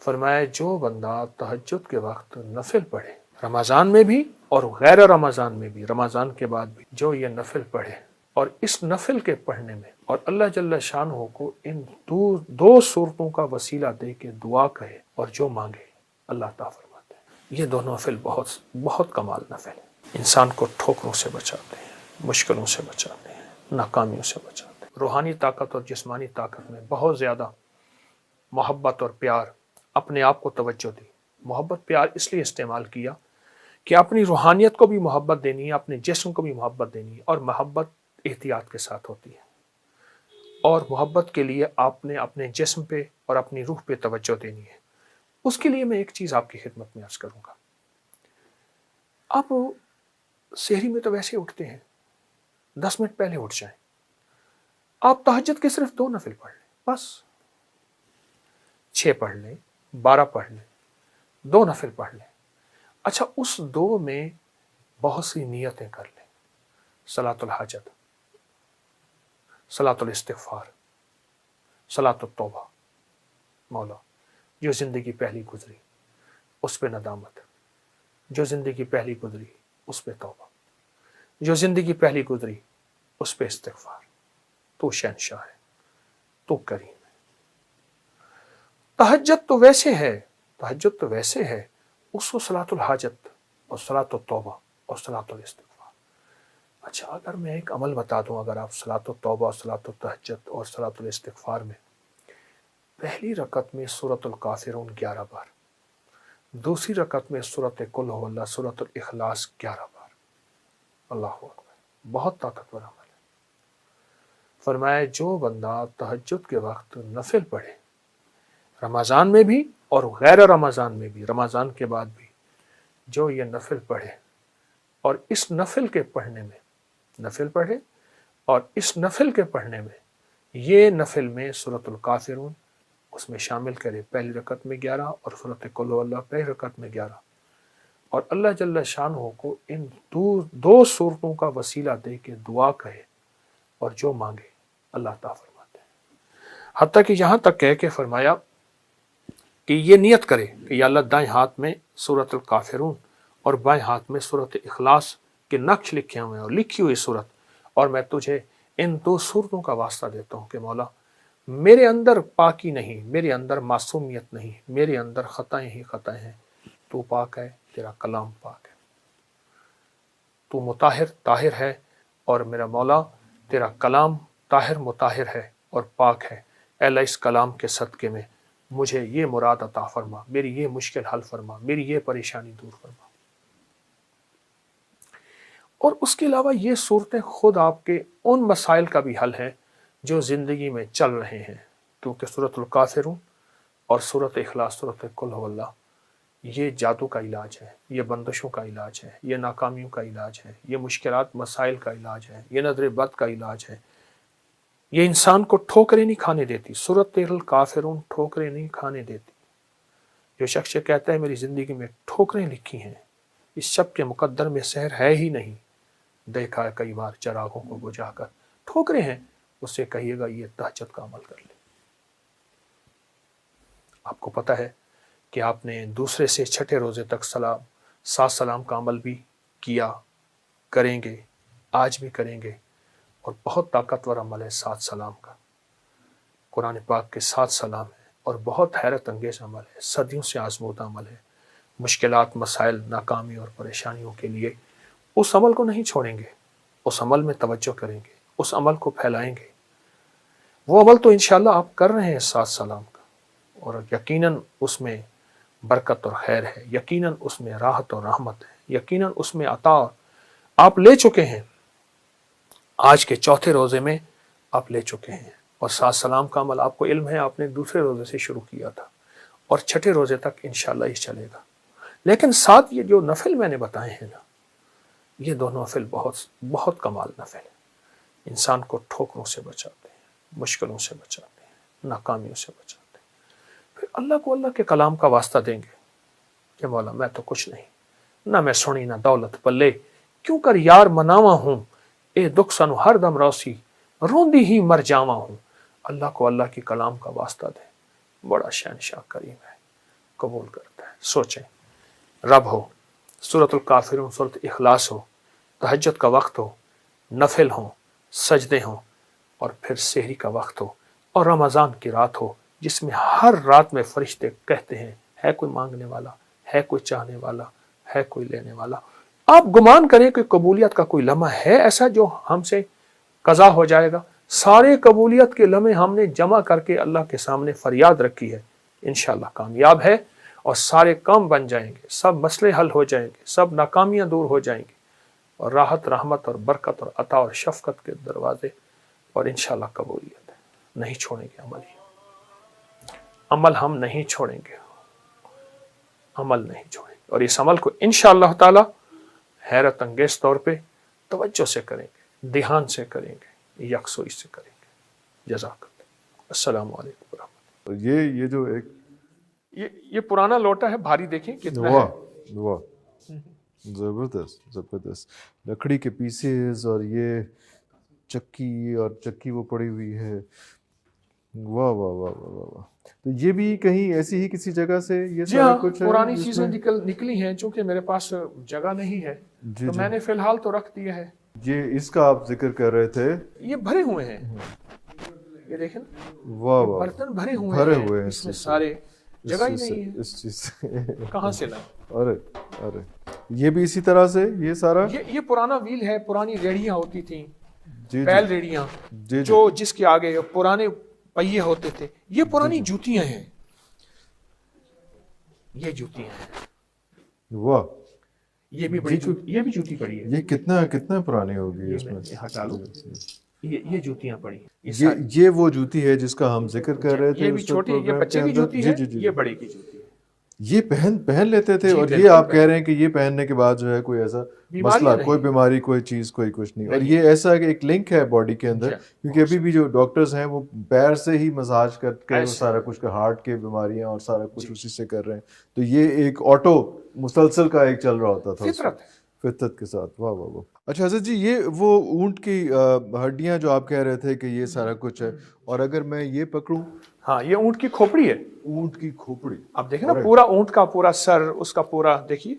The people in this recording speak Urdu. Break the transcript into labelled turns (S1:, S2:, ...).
S1: فرمایا جو بندہ تہجد کے وقت نفل پڑھے، رمضان میں بھی اور غیر رمضان میں بھی، رمضان کے بعد بھی، جو یہ نفل پڑھے اور اس نفل کے پڑھنے میں اور اللہ جل شانہ کو ان دو صورتوں کا وسیلہ دے کے دعا کہے اور جو مانگے اللہ عطا فرماتے ہیں۔ یہ دونوں نفل بہت کمال نفل ہیں، انسان کو ٹھوکروں سے بچاتے ہیں، مشکلوں سے بچاتے ہیں، ناکامیوں سے بچاتے ہیں۔ روحانی طاقت اور جسمانی طاقت میں بہت زیادہ محبت اور پیار، اپنے آپ کو توجہ دی۔ محبت پیار اس لیے استعمال کیا کہ اپنی روحانیت کو بھی محبت دینی ہے، اپنے جسم کو بھی محبت دینی ہے، اور محبت احتیاط کے ساتھ ہوتی ہے، اور محبت کے لیے آپ نے اپنے جسم پہ اور اپنی روح پہ توجہ دینی ہے۔ اس کے لیے میں ایک چیز آپ کی خدمت میں عرض کروں گا۔ آپ سحری میں تو ویسے اٹھتے ہیں، 10 منٹ پہلے اٹھ جائیں، آپ تہجد کے صرف 2 نفل پڑھ لیں، بس 6 پڑھ لیں، 12 پڑھ لیں، 2 نفل پڑھ لیں۔ اچھا، اس 2 میں بہت سی نیتیں کر لیں، صلاۃ الحاجت، صلاۃ الاستغفار، صلاۃ التوبہ۔ مولا جو زندگی پہلی گزری اس پہ ندامت، جو زندگی پہلی گزری اس پہ توبہ، جو زندگی پہلی گزری اس پہ استغفار۔ تو شہنشاہ ہے، تو کریم ہے۔ تہجد تو ویسے ہے، اس کو صلاۃ الحاجت اور صلاۃ التوبہ اور صلاۃ الاستغفار۔ اچھا، اگر میں ایک عمل بتا دوں، اگر آپ صلاۃ التوبہ، صلاۃ التہجد اور صلاۃ الاستغفار میں پہلی رکعت میں سورۃ الکافرون 11 بار، دوسری رکعت میں سورۃ قل ھو اللہ، سورۃ الاخلاص 11 بار، اللہ اکبر، بہت طاقتور عمل ہے۔ فرمایا جو بندہ تہجد کے وقت نفل پڑھے، رمضان میں بھی اور غیر رمضان میں بھی، رمضان کے بعد بھی، جو یہ نفل پڑھے اور اس نفل کے پڑھنے میں، نفل پڑھے اور اس نفل کے پڑھنے میں، یہ نفل میں سورۃ الکافرون اس میں شامل کرے، پہلی رکعت میں 11 اور سورۃ قل ھو اللہ پہلی رکعت میں 11، اور اللہ جل شانہ کو ان دو صورتوں کا وسیلہ دے کے دعا کہے اور جو مانگے اللہ عطا فرماتے ہیں۔ حتیٰ کہ یہاں تک کہہ کے فرمایا کہ یہ نیت کرے کہ یا اللہ دائیں ہاتھ میں سورۃ الکافرون اور بائیں ہاتھ میں سورۃ اخلاص کے نقش لکھے ہوئے ہیں اور لکھی ہوئی صورت، اور میں تجھے ان 2 صورتوں کا واسطہ دیتا ہوں کہ مولا میرے اندر پاکی نہیں، میرے اندر معصومیت نہیں، میرے اندر خطائیں ہی خطائیں ہیں، تو پاک ہے، تیرا کلام پاک ہے، تو مطہر طاہر ہے، اور میرا مولا تیرا کلام طاہر مطہر ہے اور پاک ہے۔ اے اللہ اس کلام کے صدقے میں مجھے یہ مراد عطا فرما، میری یہ مشکل حل فرما، میری یہ پریشانی دور فرما۔ اور اس کے علاوہ یہ صورتیں خود آپ کے ان مسائل کا بھی حل ہے جو زندگی میں چل رہے ہیں، کیونکہ سورۃ الکافرون اور سورۃ اخلاص، سورۃ قل ھو اللہ، یہ جادو کا علاج ہے، یہ بندشوں کا علاج ہے، یہ ناکامیوں کا علاج ہے، یہ مشکلات مسائل کا علاج ہے، یہ نظر بد کا علاج ہے، یہ انسان کو ٹھوکریں نہیں کھانے دیتی۔ سورۃ الکافرون ٹھوکریں نہیں کھانے دیتی۔ جو شخص کہتا ہے میری زندگی میں ٹھوکریں لکھی ہیں، اس شب کے مقدر میں سحر ہے ہی نہیں، دیکھا ہے کئی بار چراغوں کو بجھا کر، ٹھوکریں ہیں، اس سے کہیے گا یہ تہجد کا عمل کر لے۔ آپ کو پتہ ہے کہ آپ نے دوسرے سے چھٹے روزے تک 7 سلام کا عمل بھی کیا، کریں گے، آج بھی کریں گے، اور بہت طاقتور عمل ہے 7 سلام کا۔ قرآن پاک کے 7 سلام ہیں اور بہت حیرت انگیز عمل ہے، صدیوں سے آزمودہ عمل ہے۔ مشکلات، مسائل، ناکامی اور پریشانیوں کے لیے اس عمل کو نہیں چھوڑیں گے، اس عمل میں توجہ کریں گے، اس عمل کو پھیلائیں گے۔ وہ عمل تو انشاءاللہ آپ کر رہے ہیں 7 سلام کا، اور یقیناً اس میں برکت اور خیر ہے، یقیناً اس میں راحت اور رحمت ہے، یقیناً اس میں عطا آپ لے چکے ہیں۔ آج کے چوتھے روزے میں آپ لے چکے ہیں، اور 7 سلام کا عمل آپ کو علم ہے، آپ نے دوسرے روزے سے شروع کیا تھا، اور چھٹے روزے تک انشاءاللہ یہ چلے گا۔ لیکن ساتھ یہ جو نفل میں نے بتائے ہیں نا، یہ دونوں نفل بہت کمال نفل ہیں، انسان کو ٹھوکروں سے بچاتے ہیں، مشکلوں سے بچاتے ہیں، ناکامیوں سے بچاتے ہیں۔ پھر اللہ کو اللہ کے کلام کا واسطہ دیں گے کہ مولا میں تو کچھ نہیں، نہ میں سنی نہ دولت پلے، کیوں کر یار مناواں ہوں، اے دکھ سنو ہر دم روسی، روندی ہی مر جاواں ہوں۔ اللہ کو اللہ کے کلام کا واسطہ دیں، بڑا شہنشاہ کریم ہے، قبول کرتا ہے. سوچیں, رب ہو, سورۃ الکافرون, سورۃ اخلاص ہو, تہجد کا وقت ہو, نفل ہوں, سجدے ہوں, اور پھر سحری کا وقت ہو, اور رمضان کی رات ہو جس میں ہر رات میں فرشتے کہتے ہیں ہے کوئی مانگنے والا, ہے کوئی چاہنے والا, ہے کوئی لینے والا. آپ گمان کریں کہ قبولیت کا کوئی لمحہ ہے ایسا جو ہم سے قضا ہو جائے گا؟ سارے قبولیت کے لمحے ہم نے جمع کر کے اللہ کے سامنے فریاد رکھی ہے, انشاءاللہ کامیاب ہے, اور سارے کام بن جائیں گے, سب مسئلے حل ہو جائیں گے, سب ناکامیاں دور ہو جائیں گی, اور راحت, رحمت اور برکت اور عطا اور شفقت کے دروازے, اور انشاءاللہ قبولیت ہے. نہیں چھوڑیں گے عمل ہم نہیں چھوڑیں گے, عمل نہیں چھوڑیں گے, اور اس عمل کو انشاءاللہ تعالی حیرت انگیز طور پہ توجہ سے کریں گے, دھیان سے کریں گے, یکسوئی سے کریں گے. جزاک اللہ. السلام علیکم ورحمۃ اللہ.
S2: یہ جو ایک
S1: یہ پرانا لوٹا ہے, بھاری دیکھیں کتنا ہے.
S2: واہ واہ, زبردست زبردست, لکڑی کے پیسز, اور یہ چکی وہ پڑی ہوئی ہے. واہ واہ واہ واہ واہ واہ. تو یہ بھی کہیں ایسی ہی کسی جگہ سے یہ
S1: جی
S2: سارا
S1: ہاں,
S2: کچھ ہے
S1: پرانی
S2: جس
S1: چیزیں
S2: میں؟
S1: نکلی ہیں, چونکہ میرے پاس جگہ نہیں ہے
S2: جی
S1: تو
S2: جی.
S1: میں نے فی الحال تو رکھ دیا ہے.
S2: یہ اس کا آپ ذکر کر رہے تھے,
S1: یہ بھرے ہوئے ہیں, یہ دیکھیں
S2: واہ واہ,
S1: برتن بھرے
S2: بھرے ہوئے ہیں
S1: اس میں سارے, جگہ ہی نہیں ہے,
S2: اس چیز سے.
S1: کہاں سے لائیں.
S2: ارے ارے, یہ بھی اسی طرح سے یہ سارا.
S1: یہ پرانا ویل ہے, پرانی ریڑیاں ہوتی تھیں,
S2: جی
S1: بیل ریڑیاں,
S2: جی جی.
S1: جو جس کے آگے پرانے پہیے ہوتے تھے. یہ پرانی جوتیاں ہیں, یہ جوتیاں ہیں.
S2: واہ,
S1: یہ بھی جوتی پڑی ہے.
S2: یہ کتنا پرانی ہوگی اس میں.
S1: ہٹا لو, یہ جوتیاں پڑی ہیں.
S2: یہ وہ جوتی ہے جس کا ہم ذکر کر رہے تھے.
S1: یہ بھی چھوٹی, یہ بچے کی جوتی ہے, یہ بڑے کی جوتی ہے.
S2: یہ پہن لیتے تھے, اور یہ آپ کہہ رہے ہیں کہ یہ پہننے کے بعد جو ہے کوئی ایسا مسئلہ, کوئی بیماری, کوئی چیز, کوئی کچھ نہیں. اور یہ ایسا کہ ایک لنک ہے باڈی کے اندر, کیونکہ ابھی بھی جو ڈاکٹرز ہیں وہ پیر سے ہی مساج کر کے سارا کچھ, ہارٹ کے بیماریاں اور سارا کچھ اسی سے کر رہے ہیں. تو یہ ایک آٹو مسلسل کا ایک چل رہا ہوتا تھا فطرت کے ساتھ. واہ واہ واہ. اچھا حضرت جی, یہ وہ اونٹ کی ہڈیاں جو آپ کہہ رہے تھے کہ یہ سارا کچھ ہے, اور اگر میں یہ پکڑوں,
S1: ہاں یہ اونٹ کی کھوپڑی ہے.
S2: اونٹ کی کھوپڑی,
S1: اب دیکھیں نا, پورا اونٹ کا پورا سر, اس کا پورا دیکھیے,